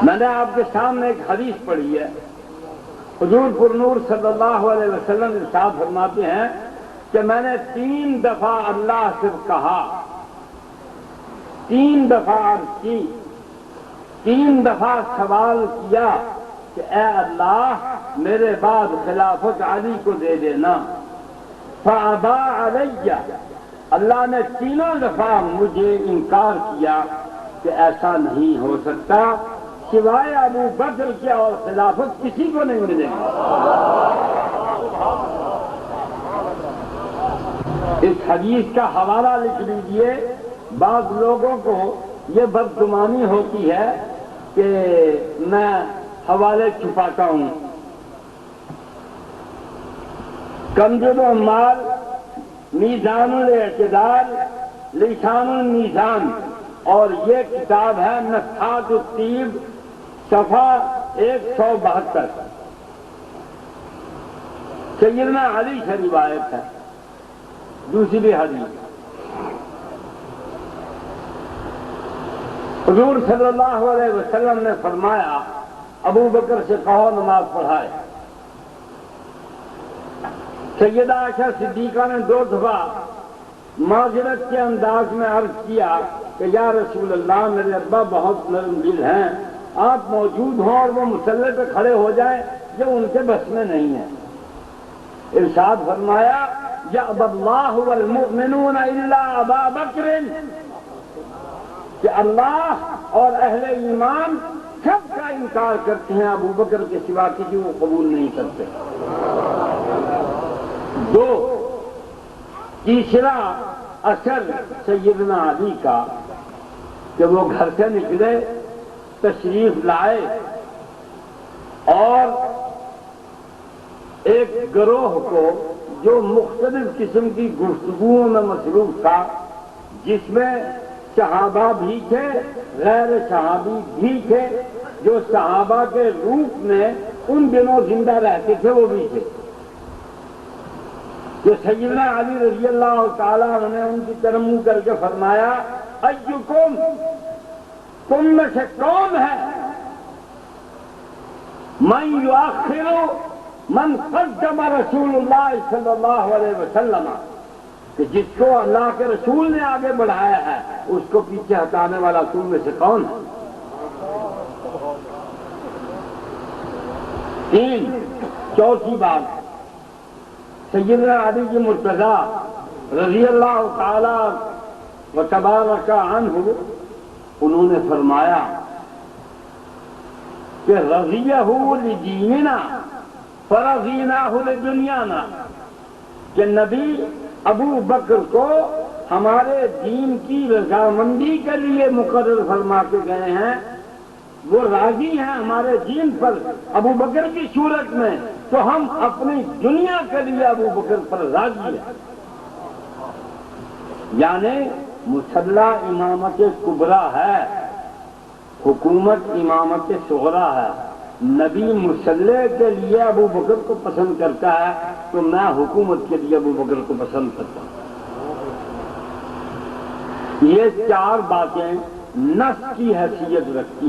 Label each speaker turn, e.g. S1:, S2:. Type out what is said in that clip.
S1: میں نے آپ کے سامنے ایک حدیث پڑھی ہے، حضور پر نور صلی اللہ علیہ وسلم ارشاد فرماتے ہیں کہ میں نے 3 دفعہ اللہ سے کہا، 3 دفعہ عرض کی، 3 دفعہ سوال کیا کہ اے اللہ میرے بعد خلافت علی کو دے دینا، فابا علی، اللہ نے 3 دفعہ مجھے انکار کیا کہ ایسا نہیں ہو سکتا، سوائے ابو بکر کے اور خلافت کسی کو نہیں ملے گی۔ اس حدیث کا حوالہ لکھ لیجئے۔ بعض لوگوں کو یہ بدگمانی ہوتی ہے کہ میں حوالے چھپاتا ہوں۔ کنز العمال، میزان الاعتدال، لسان المیزان، اور یہ کتاب ہے نفحات الطیب، صفحہ 172۔ سیدنا علی سے روایت ہے۔ دوسری حدیث، حضور صلی اللہ علیہ وسلم نے فرمایا ابو بکر سے کہو نماز پڑھائے۔ سیدہ عائشہ صدیقہ نے 2 دفعہ معذرت کے انداز میں عرض کیا کہ یا رسول اللہ میرے ابا بہت نرم دل ہیں، آپ موجود ہوں اور وہ مصلی پہ کھڑے ہو جائیں، جو ان کے بس میں نہیں ہے۔ ارشاد فرمایا یأبی اللہ والمؤمنون الا ابا بکر، کہ اللہ اور اہل ایمان سب کا انکار کرتے ہیں، ابو بکر کے سوا کسی کو قبول نہیں کرتے۔ 2، تیسرا اثر سیدنا علی کا کہ وہ گھر سے نکلے، تشریف لائے اور ایک گروہ کو جو مختلف قسم کی گفتگوؤں میں مصروف تھا، جس میں صحابہ بھی تھے، غیر صحابی بھی تھے، جو صحابہ کے روپ میں ان دنوں زندہ رہتے تھے وہ بھی تھے، جو سیدنا علی رضی اللہ تعالیٰ عنہ نے ان کی طرف منہ کر کے فرمایا ایکم، تم میں سے کون ہے من یؤخر من قدم رسول اللہ صلی اللہ علیہ وسلم، کہ جس کو اللہ کے رسول نے آگے بڑھایا ہے اس کو پیچھے ہٹانے والا تم میں سے کون ہے؟ 3، چوتھی بات، سیدنا علی کی مرتضیٰ رضی اللہ تعالی و تبارک عنہ انہوں نے فرمایا کہ رضیہ لدیننا فرضیناہ لدنیانا، کہ نبی ابو بکر کو ہمارے دین کی رضامندی کے لیے مقرر فرما کے گئے ہیں، وہ راضی ہیں ہمارے دین پر ابو بکر کی صورت میں، تو ہم اپنی دنیا کے لیے ابو بکر پر راضی ہیں۔ یعنی مسلح امامت کبریٰ ہے، حکومت امامت صغریٰ ہے۔ نبی مسلح کے لیے ابو بکر کو پسند کرتا ہے تو میں حکومت کے لیے ابو بکر کو پسند کرتا ہوں۔ یہ 4 باتیں نص کی حیثیت رکھتی ہیں۔